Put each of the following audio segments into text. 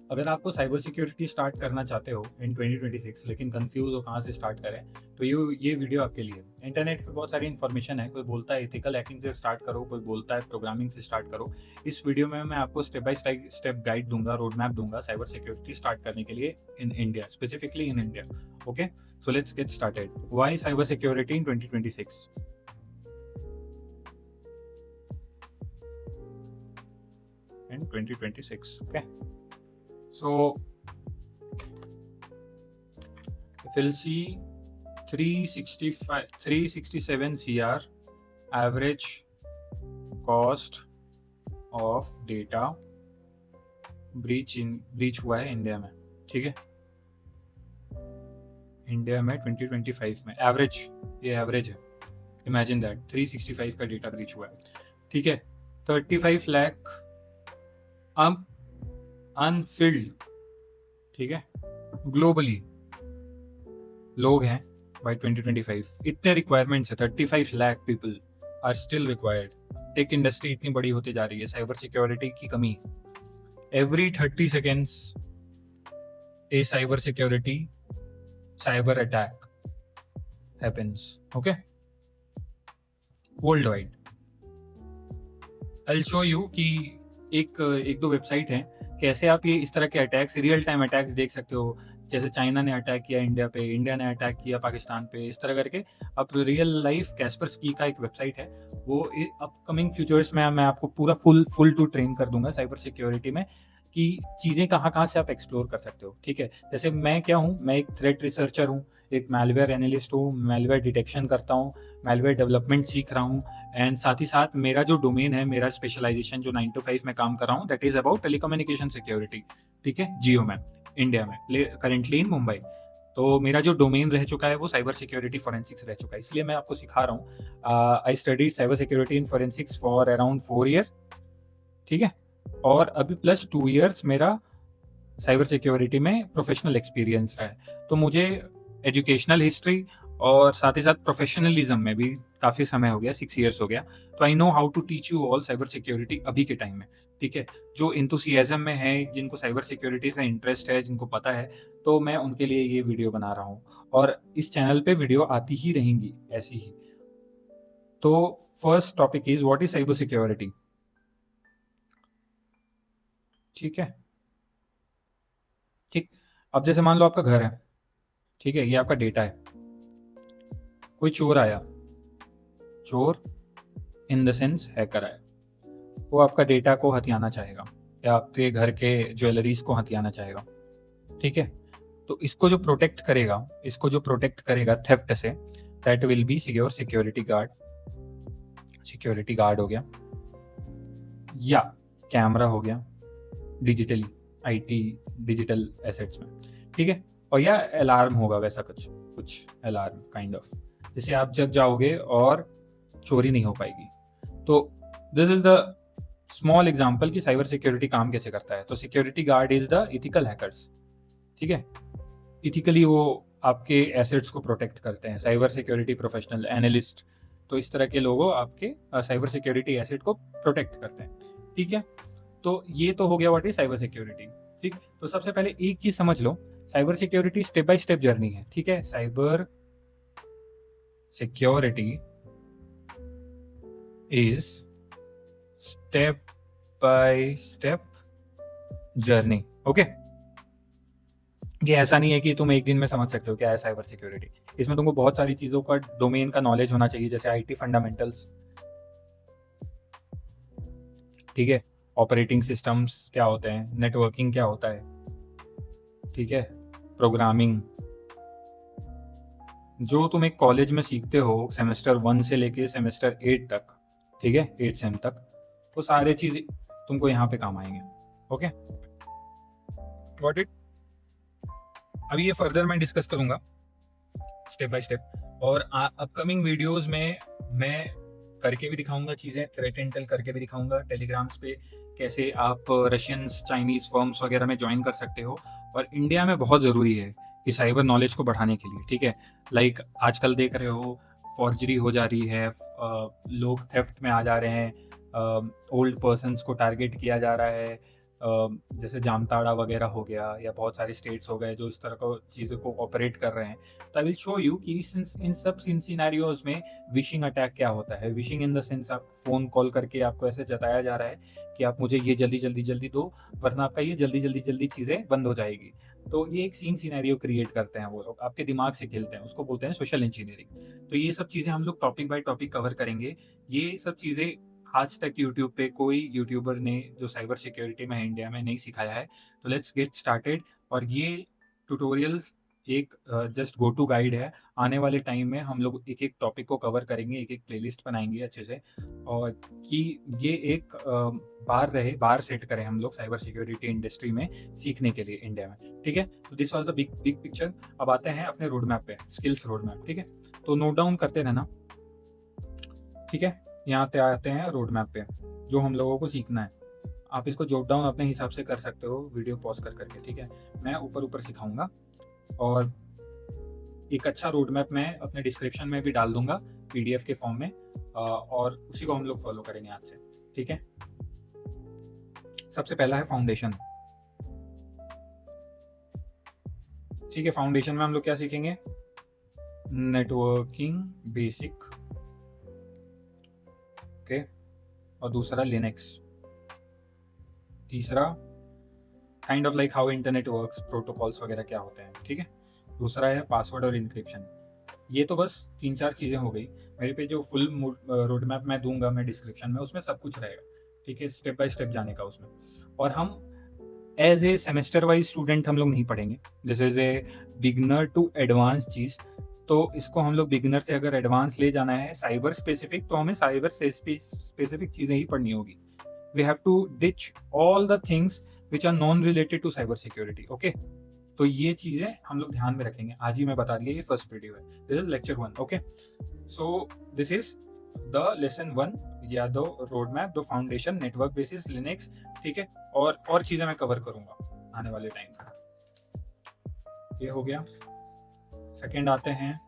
अगर आपको cyber security start करना चाहते हो इन 2026 लेकिन कंफ्यूज हो कहाँ से स्टार्ट करें, तो ये वीडियो आपके लिए है। इंटरनेट पे बहुत सारी इन्फॉर्मेशन है, कोई बोलता है एथिकल हैकिंग से स्टार्ट करो, कोई बोलता है प्रोग्रामिंग से स्टार्ट करो। इस वीडियो में मैं आपको स्टेप बाय स्टेप गाइड दूंगा, रोड मैप दूंगा साइबर सिक्योरिटी स्टार्ट करने के लिए in India, specifically in India. Okay, so let's get started. Why cyber security in 2026? In 2026, okay. So if we'll see 367 CR average cost of data breach हुआ है India में, ठीक है। India में 2025 में एवरेज, ये एवरेज है, इमेजिन दैट 365 का डेटा ब्रीच हुआ है, ठीक है। 35 लाख अनफिल्ड, ठीक है, ग्लोबली लोग हैं बाय 2025। इतने रिक्वायरमेंट्स है, 35 lakh people are still required. Tech industry इतनी बड़ी होती जा रही है, साइबर सिक्योरिटी की कमी। Every 30 seconds A cyber security cyber attack happens, okay, world wide. I show you कि एक दो वेबसाइट है कैसे आप ये इस तरह के अटैक्स, रियल टाइम अटैक्स देख सकते हो। जैसे चाइना ने अटैक किया इंडिया पे, इंडिया ने अटैक किया पाकिस्तान पे, इस तरह करके अब रियल लाइफ कैस्परस्की का एक वेबसाइट है, वो अपकमिंग फ्यूचर्स में मैं आपको पूरा फुल टू ट्रेन कर दूंगा साइबर सिक्योरिटी में कि चीज़ें कहाँ कहाँ से आप एक्सप्लोर कर सकते हो, ठीक है। जैसे मैं क्या हूँ, मैं एक थ्रेट रिसर्चर हूँ, एक मैलवेयर एनालिस्ट हूँ, मैलवेयर डिटेक्शन करता हूँ, मैलवेयर डेवलपमेंट सीख रहा हूँ। एंड साथ ही साथ मेरा जो डोमेन है, मेरा स्पेशलाइजेशन जो 9 to 5 में काम कर रहा हूँ, that is about telecommunication security, ठीक है, जियो में, इंडिया में, करेंटली इन मुंबई। तो मेरा जो डोमेन रह चुका है वो साइबर सिक्योरिटी फोरेंसिक्स रह चुका है, इसलिए मैं आपको सिखा रहा हूँ। I studied cyber security in forensics for around 4 year, ठीक है, और अभी प्लस 2 ईयर्स मेरा साइबर सिक्योरिटी में प्रोफेशनल एक्सपीरियंस रहा है। तो मुझे एजुकेशनल हिस्ट्री और साथ ही साथ प्रोफेशनलिज्म में भी काफ़ी समय हो गया, 6 ईयर्स हो गया। तो I know how to teach you all cyber security अभी के टाइम में, ठीक है। जो इंथुसियाज्म में है, जिनको साइबर सिक्योरिटी से इंटरेस्ट है, जिनको पता है, तो मैं उनके लिए ये वीडियो बना रहा हूँ, और इस चैनल पे वीडियो आती ही रहेंगी ऐसी ही। तो first topic is what is cyber security, ठीक है, ठीक। अब जैसे मान लो आपका घर है, ठीक है, ये आपका डेटा है, कोई चोर आया, चोर इन द सेंस हैकर आया, वो आपका डेटा को हथियाना चाहेगा या आपके घर के ज्वेलरीज को हथियाना चाहेगा, ठीक है। तो इसको जो प्रोटेक्ट करेगा थेफ्ट से, that will be security guard. Security guard हो गया, या कैमरा हो गया, डिजिटली आईटी डिजिटल एसेट्स में, ठीक है, और या अलार्म होगा, वैसा कुछ अलार्म काइंड ऑफ, जिससे आप जग जाओगे और चोरी नहीं हो पाएगी। तो this is the small example कि साइबर सिक्योरिटी काम कैसे करता है। तो security guard is the ethical hackers, ठीक है, इथिकली वो आपके एसेट्स को प्रोटेक्ट करते हैं। साइबर सिक्योरिटी प्रोफेशनल एनालिस्ट, तो इस तरह के लोगों आपके साइबर सिक्योरिटी एसेट को प्रोटेक्ट करते हैं, ठीक है। तो ये तो हो गया व्हाट इज साइबर सिक्योरिटी, ठीक। तो सबसे पहले एक चीज समझ लो, cyber security step by step journey है, ठीक है। Cyber security is step by step journey, okay. ये ऐसा नहीं है कि तुम एक दिन में समझ सकते हो क्या है साइबर सिक्योरिटी। इसमें तुमको बहुत सारी चीजों का डोमेन का नॉलेज होना चाहिए, जैसे आईटी फंडामेंटल्स, ठीक है, ऑपरेटिंग सिस्टम्स क्या होते हैं, नेटवर्किंग क्या होता है, ठीक है, प्रोग्रामिंग, जो तुम एक कॉलेज में सीखते हो सेमेस्टर 1 से लेके सेमेस्टर 8 तक, ठीक है, 8 सेम तक, वो सारे चीज तुमको यहाँ पे काम आएंगे, ओके। Got it. अभी ये फर्दर मैं डिस्कस करूंगा स्टेप बाय स्टेप, और अपकमिंग वीडियोस में मैं करके भी दिखाऊंगा चीज़ें, थ्रेट इंटेल करके भी दिखाऊंगा, टेलीग्राम्स पे कैसे आप रशियंस चाइनीज फर्म्स वगैरह में ज्वाइन कर सकते हो। और इंडिया में बहुत ज़रूरी है कि साइबर नॉलेज को बढ़ाने के लिए, ठीक है। लाइक आजकल देख रहे हो फॉर्जरी हो जा रही है, लोग थेफ्ट में आ जा रहे हैं, ओल्ड पर्सनस को टारगेट किया जा रहा है, जैसे जामताड़ा वगैरह हो गया या बहुत सारे स्टेट्स हो गए जो इस तरह को चीज़ों को ऑपरेट कर रहे हैं। तो आई विल शो यू कि इन सब सिनेरियोज में विशिंग अटैक क्या होता है। विशिंग इन द सेंस आप फ़ोन कॉल करके आपको ऐसे जताया जा रहा है कि आप मुझे ये जल्दी जल्दी जल्दी दो, वरना आपका ये जल्दी जल्दी जल्दी चीज़ें बंद हो जाएगी। तो ये एक सीन सिनेरियो क्रिएट करते हैं वो लोग, आपके दिमाग से खेलते हैं, उसको बोलते हैं सोशल इंजीनियरिंग। तो ये सब चीज़ें हम लोग टॉपिक बाय टॉपिक कवर करेंगे। ये सब चीज़ें आज तक यूट्यूब पे कोई यूट्यूबर ने जो साइबर सिक्योरिटी में है इंडिया में नहीं सिखाया है। तो लेट्स गेट स्टार्टेड। और ये ट्यूटोरियल्स एक जस्ट गो टू गाइड है। आने वाले टाइम में हम लोग एक एक टॉपिक को कवर करेंगे, एक एक प्लेलिस्ट बनाएंगे अच्छे से, और कि ये एक बार सेट करें हम लोग साइबर सिक्योरिटी इंडस्ट्री में सीखने के लिए इंडिया में। ठीक है, तो this was the big big picture. अब आते हैं अपने रोड मैप पे, स्किल्स रोड मैप। ठीक है, तो नोट डाउन करते रहना। ठीक है, यहाँ पे आते हैं रोड मैप पे जो हम लोगों को सीखना है। आप इसको जॉट डाउन अपने हिसाब से कर सकते हो वीडियो पॉज कर करके। ठीक है, मैं ऊपर ऊपर सिखाऊंगा और एक अच्छा रोड मैप मैं अपने डिस्क्रिप्शन में भी डाल दूंगा पीडीएफ के फॉर्म में, और उसी को हम लोग फॉलो करेंगे आज से। ठीक है, सबसे पहला है फाउंडेशन। ठीक है, फाउंडेशन में हम लोग क्या सीखेंगे? नेटवर्किंग बेसिक, ओके, और दूसरा लिनक्स, तीसरा kind of like how internet works, protocols वगैरह क्या होते हैं। ठीक है, दूसरा है पासवर्ड और इंक्रिप्शन। ये तो बस 3-4 चीज़ें हो गई। मेरे पे जो फुल रोड मैप मैं दूंगा मैं डिस्क्रिप्शन में, उसमें सब कुछ रहेगा। ठीक है, स्टेप बाय स्टेप जाने का उसमें। और हम as a semester wise student हम लोग नहीं पढ़ेंगे, this is a beginner to advance चीज़। तो इसको हम लोग बिगनर से अगर एडवांस ले जाना है साइबर स्पेसिफिक, तो हमें साइबर स्पेसिफिक चीज़ें ही पढ़नी होगी। We have to ditch all the things which are non related to cyber security. Okay, तो ये चीज़ें हम लोग ध्यान में रखेंगे। आज ही मैं बता दिया, ये फर्स्ट वीडियो है, this is lecture 1। Okay, so this is the lesson 1 या दो रोड मैप, दो फाउंडेशन, नेटवर्क बेसिस, लिनक्स। ठीक है, और चीज़ें मैं कवर करूंगा आने वाले टाइम में। ये हो गया। सेकेंड आते हैं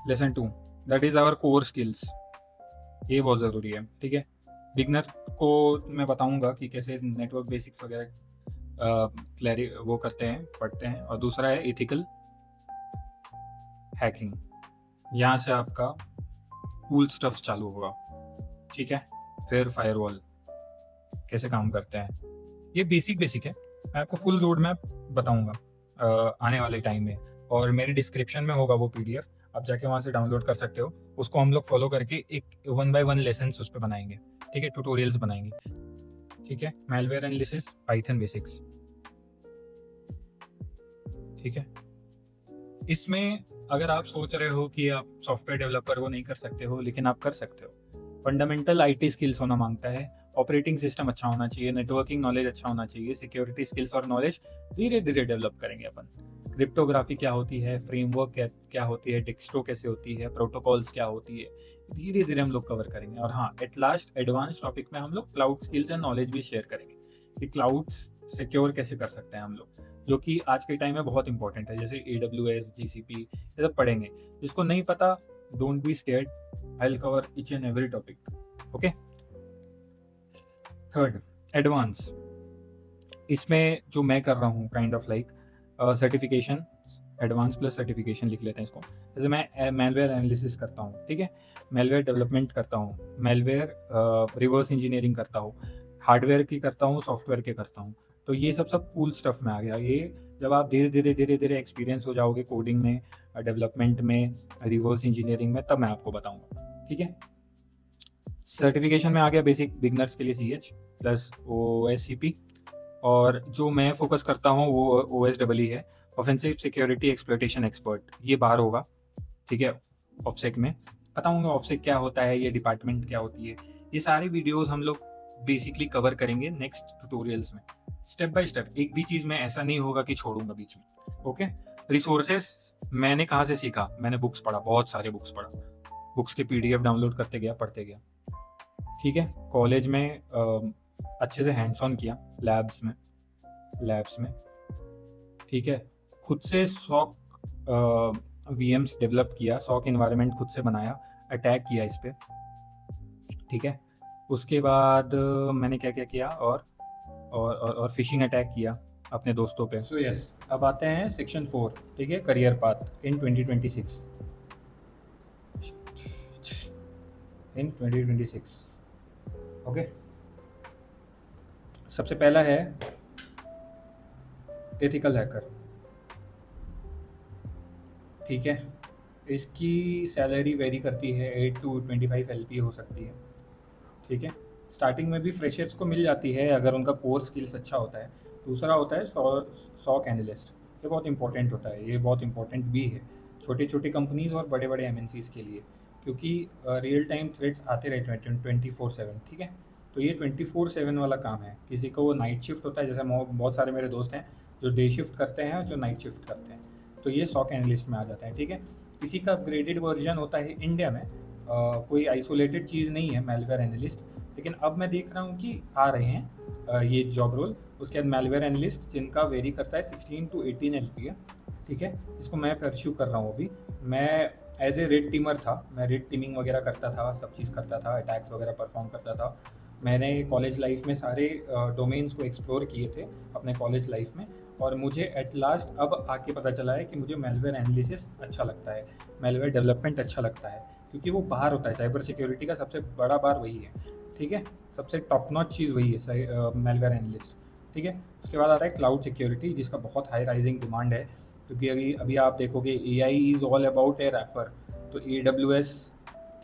lesson 2, that is our core skills. ये बहुत ज़रूरी है। ठीक है, बिगनर को मैं बताऊंगा कि कैसे नेटवर्क बेसिक्स वगैरह वो करते हैं, पढ़ते हैं। और दूसरा है एथिकल हैकिंग, यहाँ से आपका कूल स्टफ चालू होगा। ठीक है, फिर फायरवॉल कैसे काम करते हैं, ये बेसिक है। मैं आपको फुल रोड मैप बताऊंगा आने वाले टाइम में, और मेरे डिस्क्रिप्शन में होगा वो पीडीएफ, आप जाके वहाँ से डाउनलोड कर सकते हो। उसको हम लोग फॉलो करके एक 1 by 1 लेसन उस पर बनाएंगे। ठीक है, ट्यूटोरियल्स बनाएंगे। ठीक है, मैलवेयर एनालिसिस, पाइथन बेसिक्स। ठीक है, इसमें अगर आप सोच रहे हो कि आप सॉफ्टवेयर डेवलपर वो नहीं कर सकते हो, लेकिन आप कर सकते हो। फंडामेंटल आईटी स्किल्स होना मांगता है, ऑपरेटिंग सिस्टम अच्छा होना चाहिए, नेटवर्किंग नॉलेज अच्छा होना चाहिए, सिक्योरिटी स्किल्स और नॉलेज धीरे धीरे डेवलप करेंगे अपन। क्रिप्टोग्राफी क्या होती है, फ्रेमवर्क क्या होती है, डिक्स्टो कैसे होती है, प्रोटोकॉल्स क्या होती है, धीरे धीरे हम लोग कवर करेंगे। और हाँ, एट लास्ट एडवांस टॉपिक में हम लोग क्लाउड स्किल्स एंड नॉलेज भी शेयर करेंगे कि क्लाउड्स सिक्योर कैसे कर सकते हैं हम लोग, जो कि आज के टाइम में बहुत इंपॉर्टेंट है। जैसे AWS, GCP, ये सब पढ़ेंगे। जिसको नहीं पता, don't be scared, I will cover each and every topic. Okay, third advance. इसमें जो मैं कर रहा हूँ kind of like certification, advance plus certification लिख लेते हैं इसको। जैसे मैं मेलवेयर एनालिसिस करता हूँ, ठीक है, मेलवेयर डेवलपमेंट करता हूँ, मेलवेयर रिवर्स इंजीनियरिंग करता हूँ, हार्डवेयर की करता हूँ, सॉफ्टवेयर के करता हूँ। तो ये सब कूल स्टफ में आ गया। ये जब आप धीरे धीरे एक्सपीरियंस हो जाओगे कोडिंग में, डेवलपमेंट में, रिवर्स इंजीनियरिंग में, तब मैं आपको बताऊंगा। ठीक है, सर्टिफिकेशन में आ गया बेसिक बिगनर्स के लिए CH प्लस OSCP, और जो मैं फोकस करता हूँ वो OSEE है, ऑफेंसिव सिक्योरिटी एक्सप्लॉइटेशन एक्सपर्ट। ये बाहर होगा। ठीक है, ऑफसेक में बताऊंगा ऑफसेक क्या होता है, ये डिपार्टमेंट क्या होती है। ये सारी वीडियोस हम लोग बेसिकली कवर करेंगे नेक्स्ट ट्यूटोरियल्स में, स्टेप बाय स्टेप। एक भी चीज़ में ऐसा नहीं होगा कि छोड़ूंगा बीच में। ओके, रिसोर्सेस मैंने कहाँ से सीखा? मैंने बुक्स पढ़ा, बहुत सारे बुक्स पढ़ा, बुक्स के PDF डाउनलोड करते गया, पढ़ते गया। ठीक है, कॉलेज में अच्छे से हैंड्स ऑन किया, लैब्स में। ठीक है, खुद से सॉक VMs डेवलप किया, सॉक इन्वायरमेंट खुद से बनाया, अटैक किया इस पे। ठीक है, उसके बाद मैंने क्या-क्या किया और फ़िशिंग अटैक किया अपने दोस्तों पे। सो यस, अब आते हैं सेक्शन 4, ठीक है? करियर पाथ इन 2026। इन 2026 ओके। सबसे पहला है एथिकल हैकर, ठीक है? इसकी सैलरी वेरी करती है, 8 टू 25 एलपी हो सकती है, ठीक है? स्टार्टिंग में भी फ्रेशर्स को मिल जाती है अगर उनका कोर स्किल्स अच्छा होता है। दूसरा होता है सॉक एनालिस्ट, ये बहुत इंपॉर्टेंट होता है, ये बहुत इंपॉर्टेंट भी है छोटी छोटी कंपनीज और बड़े बड़े एमएनसीज के लिए, क्योंकि रियल टाइम थ्रेट्स आते रहते हैं 24/7, ठीक है? तो ये 24/7 वाला काम है। किसी को वो नाइट शिफ्ट होता है, जैसे बहुत सारे मेरे दोस्त हैं जो डे शिफ्ट करते हैं, जो नाइट शिफ्ट करते हैं, तो ये सॉक एनालिस्ट में आ जाता है, ठीक है? इसी का अपग्रेडेड वर्जन होता है इंडिया में। कोई आइसोलेटेड चीज़ नहीं है मेलवेयर एनालिस्ट, लेकिन अब मैं देख रहा हूँ कि आ रहे हैं ये जॉब रोल। उसके बाद मेलवेयर एनालिस्ट जिनका वेरी करता है 16 टू 18 एलपी है, ठीक है? इसको मैं परस्यू कर रहा हूँ अभी। मैं एज ए रेड टीमर था, मैं रेड टीमिंग वगैरह करता था, सब चीज़ करता था, अटैक्स वगैरह परफॉर्म करता था। मैंने कॉलेज लाइफ में सारे डोमेन्स को एक्सप्लोर किए थे अपने कॉलेज लाइफ में, और मुझे एट लास्ट अब आके पता चला है कि मुझे मेलवेयर एनालिसिस अच्छा लगता है, मेलवेयर डेवलपमेंट अच्छा लगता है, क्योंकि वो बाहर होता है। साइबर सिक्योरिटी का सबसे बड़ा बार वही है, ठीक है? सबसे टॉप नॉच चीज़ वही है, मेलवेयर एनालिस्ट, ठीक है? उसके बाद आता है क्लाउड सिक्योरिटी, जिसका बहुत हाई राइजिंग डिमांड है, क्योंकि अभी अभी आप देखोगे AI is all about a wrapper. तो AWS,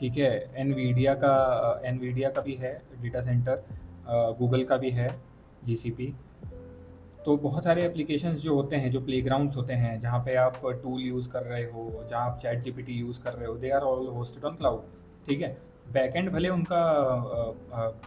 ठीक है? एनवीडिया का भी है डेटा सेंटर, गूगल का भी है GCP। तो बहुत सारे एप्लीकेशंस जो होते हैं, जो प्लेग्राउंड्स होते हैं, जहाँ पे आप टूल यूज़ कर रहे हो, जहाँ आप चैट जीपीटी यूज़ कर रहे हो, they are all hosted on cloud, ठीक है? बैकएंड भले उनका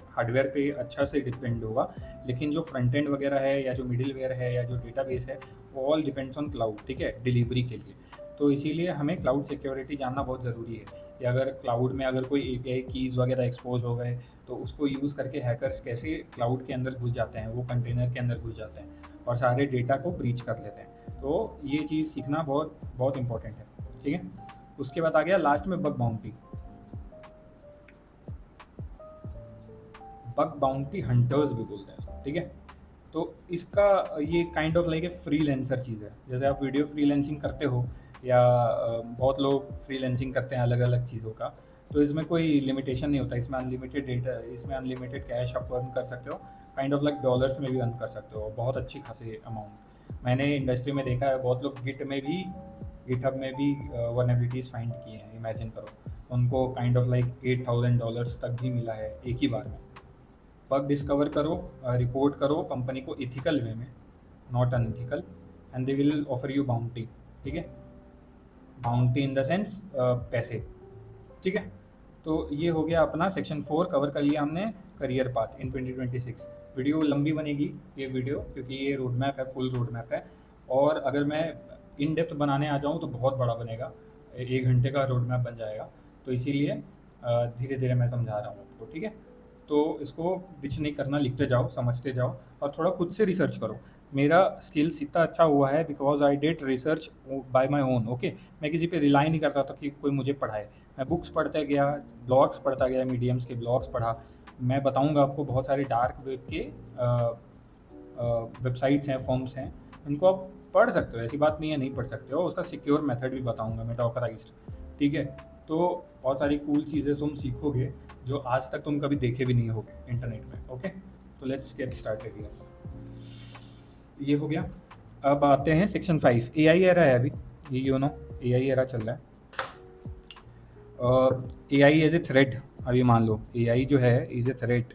हार्डवेयर पे अच्छा से डिपेंड होगा, लेकिन जो फ्रंट एंड वगैरह है, या जो मिडिलवेयर है, या जो डेटाबेस है, वो ऑल डिपेंड्स ऑन क्लाउड, ठीक है? डिलीवरी के लिए। तो इसीलिए हमें क्लाउड सिक्योरिटी जानना बहुत ज़रूरी है, कि अगर क्लाउड में अगर कोई API कीज़ वगैरह एक्सपोज हो गए, तो उसको यूज़ करके हैकर्स कैसे क्लाउड के अंदर घुस जाते हैं, वो कंटेनर के अंदर घुस जाते हैं और सारे डेटा को ब्रीच कर लेते हैं। तो ये चीज़ सीखना बहुत बहुत इंपॉर्टेंट है, ठीक है? उसके बाद आ गया लास्ट में bug bounty. Bug bounty hunters भी बोलते हैं इसको, ठीक है? तो इसका ये kind of like a freelancer चीज़ है। जैसे आप वीडियो फ्रीलांसिंग करते हो, या बहुत लोग फ्रीलांसिंग करते हैं अलग अलग चीज़ों का, तो इसमें कोई लिमिटेशन नहीं होता। इसमें अनलिमिटेड डेटा, इसमें अनलिमिटेड कैश आप अर्न कर सकते हो, काइंड ऑफ लाइक डॉलर्स में भी अर्न कर सकते हो, बहुत अच्छी खासी अमाउंट। मैंने इंडस्ट्री में देखा है, बहुत लोग गिटहब में भी वनएबिलिटीज़ फाइंड किए हैं, इमेजिन करो। उनको काइंड ऑफ लाइक $8,000 तक भी मिला है एक ही बार में। बग डिस्कवर करो, रिपोर्ट करो कंपनी को एथिकल वे में, not unethical, and they will offer you bounty, ठीक है? बाउंटी इन द सेंस पैसे, ठीक है? तो ये हो गया अपना सेक्शन 4, कवर कर लिया हमने करियर पाथ इन 2026। वीडियो लंबी बनेगी ये वीडियो, क्योंकि ये रोड मैप है, फुल रोड मैप है, और अगर मैं इन डेप्थ बनाने आ जाऊँ तो बहुत बड़ा बनेगा, 1 घंटे का रोड मैप बन जाएगा। तो इसीलिए धीरे धीरे मैं समझा रहा हूँ आपको, ठीक है? तो इसको डिच नहीं करना, लिखते जाओ, समझते जाओ, और थोड़ा खुद से रिसर्च करो। मेरा स्किल्स इतना अच्छा हुआ है because I did research by my own, okay? मैं किसी पे रिलाई नहीं करता था कि कोई मुझे पढ़ाए। मैं बुक्स पढ़ता गया, ब्लॉग्स पढ़ता गया, मीडियम्स के ब्लॉग्स पढ़ा। मैं बताऊंगा आपको, बहुत सारे डार्क वेब के वेबसाइट्स हैं, फॉर्म्स हैं, इनको आप पढ़ सकते हो, ऐसी बात नहीं है नहीं पढ़ सकते हो। उसका सिक्योर मेथड भी बताऊंगा मैं, डॉकराइज्ड, ठीक है? तो बहुत सारी कूल चीज़ें तुम सीखोगे जो आज तक तुम कभी देखे भी नहीं होगे इंटरनेट में, ओके? तो लेट्स गेट स्टार्टेड हियर। ये हो गया। अब आते हैं सेक्शन 5, AI एरा है अभी, ये AI एरा चल रहा है। AI एज ए थ्रेट, अभी मान लो AI जो है इज़ ए थ्रेट।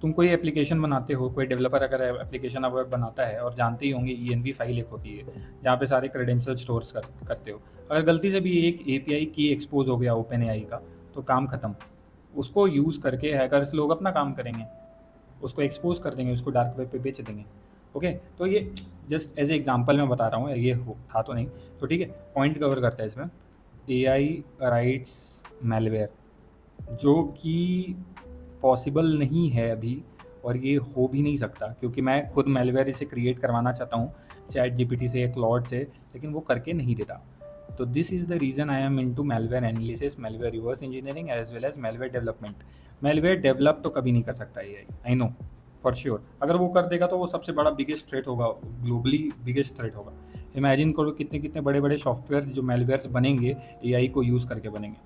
तुम कोई एप्लीकेशन बनाते हो, कोई डेवलपर अगर एप्लीकेशन अब बनाता है, और जानते ही होंगे ENV फाइल एक होती है जहाँ पे सारे क्रेडेंशियल स्टोर्स करते हो। अगर गलती से भी एक API की एक्सपोज हो गया OpenAI का, तो काम ख़त्म। उसको यूज़ करके हैकर्स लोग अपना काम करेंगे, उसको एक्सपोज कर देंगे, उसको डार्क वेब पे बेच देंगे, ओके? तो ये जस्ट एज ए एग्जाम्पल मैं बता रहा हूँ, ये था तो नहीं, तो ठीक है? पॉइंट कवर करता है इसमें। AI राइट्स मेलवेयर, जो कि पॉसिबल नहीं है अभी, और ये हो भी नहीं सकता, क्योंकि मैं खुद मेलवेयर इसे क्रिएट करवाना चाहता हूँ चैट जीपीटी से, क्लॉड से, लेकिन वो करके नहीं देता। तो this is the reason I am into malware analysis, malware reverse engineering as well as malware development. Malware develop तो कभी नहीं कर सकता AI, I know for sure. अगर वो कर देगा तो वो सबसे बड़ा बिगेस्ट थ्रेट होगा, ग्लोबली बिगेस्ट थ्रेट होगा। इमेजिन करो कितने कितने बड़े बड़े सॉफ्टवेयर जो मैलवेयर्स बनेंगे एआई को यूज़ करके बनेंगे।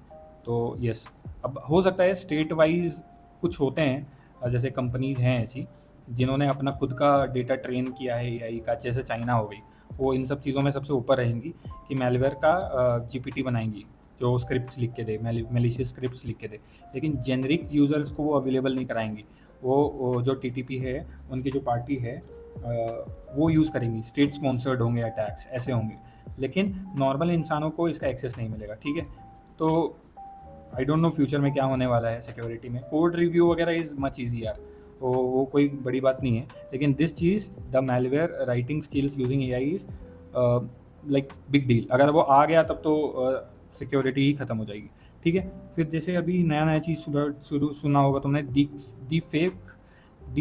तो यस, अब हो सकता है स्टेट वाइज कुछ होते हैं, जैसे कंपनीज हैं ऐसी जिन्होंने अपना खुद का डेटा ट्रेन किया है एआई का, जैसे चाइना हो गई, वो इन सब चीज़ों में सबसे ऊपर रहेंगी कि मैलवेयर का जीपीटी बनाएंगी जो स्क्रिप्ट्स लिख के दे, मेलिशियस स्क्रिप्ट्स लिख के दे। लेकिन जेनरिक यूज़र्स को वो अवेलेबल नहीं कराएंगी। वो जो टीटीपी है, उनकी जो पार्टी है, वो यूज़ करेंगी। स्टेट स्पॉन्सर्ड होंगे अटैक्स, ऐसे होंगे। लेकिन नॉर्मल इंसानों को इसका एक्सेस नहीं मिलेगा, ठीक है। तो आई डोंट नो फ्यूचर में क्या होने वाला है सिक्योरिटी में। कोड रिव्यू वगैरह इज़ मच ईजी यार, वो कोई बड़ी बात नहीं है। लेकिन this cheese, the malware writing skills using AI is like big deal. अगर वो आ गया तब तो सिक्योरिटी ही ख़त्म हो जाएगी, ठीक है। फिर जैसे अभी नया नया चीज़ शुरू सुना होगा तुमने, डीप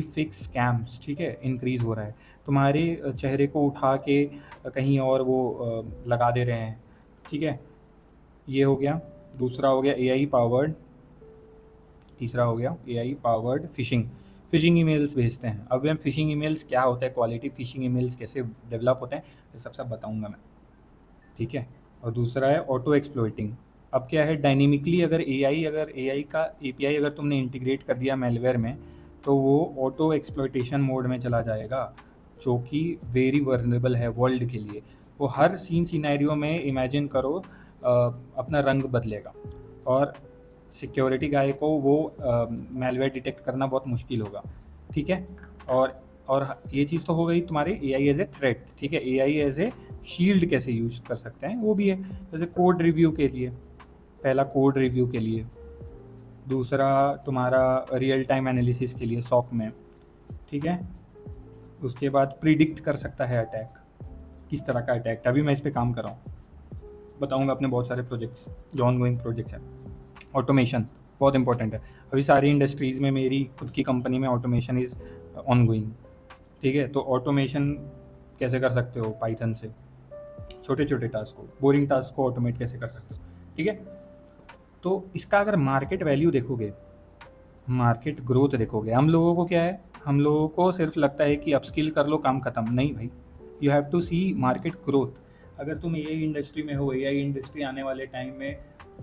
फेक स्कैम्स, ठीक है, इंक्रीज़ हो रहा है। तुम्हारे चेहरे को उठा के कहीं और वो लगा दे रहे हैं, ठीक है। ये हो गया। दूसरा हो गया एआई पावर्ड, तीसरा हो गया एआई पावर्ड फिशिंग ईमेल्स भेजते हैं। अब हम फिशिंग ईमेल्स क्या होता है, क्वालिटी फिशिंग ईमेल्स कैसे डेवलप होते हैं, ये सब बताऊंगा मैं, ठीक है। और दूसरा है ऑटो एक्सप्लॉइटिंग। अब क्या है, डायनेमिकली अगर एआई का एपीआई अगर तुमने इंटीग्रेट कर दिया मेलवेयर में, तो वो ऑटो एक्सप्लॉइटेशन मोड में चला जाएगा, जो कि वेरी वर्नेबल है वर्ल्ड के लिए। वो हर सीन सिनेरियो में इमेजिन करो अपना रंग बदलेगा, और सिक्योरिटी गाय को वो मेलवेयर डिटेक्ट करना बहुत मुश्किल होगा, ठीक है। और ये चीज़ तो हो गई तुम्हारी एआई एज ए थ्रेट, ठीक है। एआई एज ए शील्ड कैसे यूज कर सकते हैं वो भी है, जैसे कोड रिव्यू के लिए, पहला कोड रिव्यू के लिए, दूसरा तुम्हारा रियल टाइम एनालिसिस के लिए सॉक में, ठीक है। उसके बाद प्रिडिक्ट कर सकता है अटैक, किस तरह का अटैक। अभी मैं इस पर काम कर रहा हूँ, बताऊँगा अपने बहुत सारे प्रोजेक्ट्स जो ऑन गोइंग प्रोजेक्ट्स हैं। ऑटोमेशन बहुत इंपॉर्टेंट है। अभी सारी इंडस्ट्रीज़ में, मेरी खुद की कंपनी में ऑटोमेशन इज़ ऑन गोइंग, ठीक है। तो ऑटोमेशन कैसे कर सकते हो पाइथन से, छोटे छोटे टास्क को, बोरिंग टास्क को ऑटोमेट कैसे कर सकते हो, ठीक है। तो इसका अगर मार्केट वैल्यू देखोगे, मार्केट ग्रोथ देखोगे, हम लोगों को क्या है, हम लोगों को सिर्फ लगता है कि अपस्किल कर लो काम खत्म। नहीं भाई, you have to see market growth. अगर तुम एआई इंडस्ट्री में हो, एआई इंडस्ट्री आने वाले टाइम में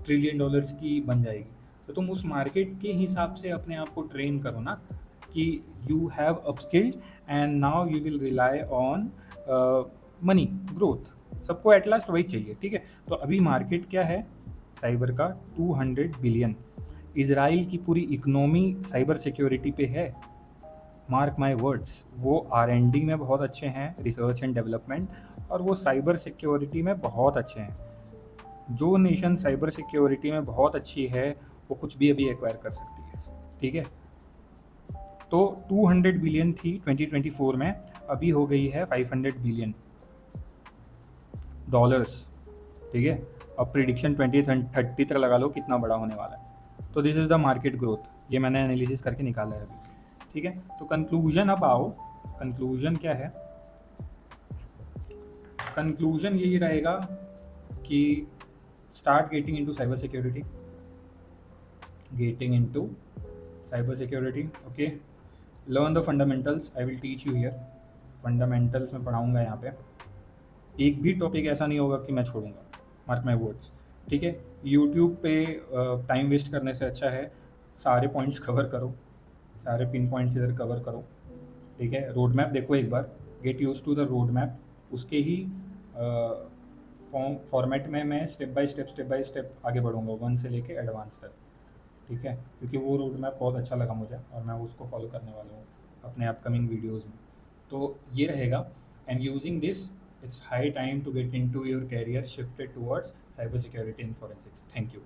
ट्रिलियन डॉलर्स की बन जाएगी, तो तुम उस मार्केट के हिसाब से अपने आप को ट्रेन करो ना, कि you have upskilled and now you will rely on money growth. सबको एट लास्ट वही चाहिए, ठीक है। तो अभी मार्केट क्या है साइबर का, 200 बिलियन। इजराइल की पूरी इकोनॉमी साइबर सिक्योरिटी पे है, मार्क माई वर्ड्स। वो R&D में बहुत अच्छे हैं, रिसर्च एंड डेवलपमेंट, और वो साइबर सिक्योरिटी में बहुत अच्छे हैं। जो नेशन साइबर सिक्योरिटी में बहुत अच्छी है वो कुछ भी अभी एक्वायर कर सकती है, ठीक है। तो 200 बिलियन थी 2024 में, अभी हो गई है 500 बिलियन डॉलर्स, ठीक है। अब प्रिडिक्शन 2030 तक लगा लो कितना बड़ा होने वाला है। तो this is the market growth, ये मैंने एनालिसिस करके निकाला है अभी, ठीक है। तो कंक्लूजन अब आओ, कंक्लूजन क्या है, कंक्लूजन यही रहेगा कि start getting into cyber security, getting into cyber security, okay. Learn the fundamentals, I will teach you here. Fundamentals में पढ़ाऊँगा यहाँ पे, एक भी टॉपिक ऐसा नहीं होगा कि मैं छोड़ूंगा, मार्क माई वर्ड्स, ठीक है। यूट्यूब पे टाइम वेस्ट करने से अच्छा है सारे पॉइंट्स कवर करो, सारे पिन पॉइंट्स इधर कवर करो, ठीक है। रोड मैप देखो एक बार, get used to the road map. उसके ही फॉर्मेट में मैं स्टेप बाय स्टेप आगे बढ़ूंगा, 1 से लेके एडवांस तक, ठीक है। क्योंकि वो रोड मैप बहुत अच्छा लगा मुझे और मैं उसको फॉलो करने वाला हूँ अपने अपकमिंग वीडियोज़ में। तो ये रहेगा, and using this it's high time to get into your career shifted towards cybersecurity and forensics. Thank you.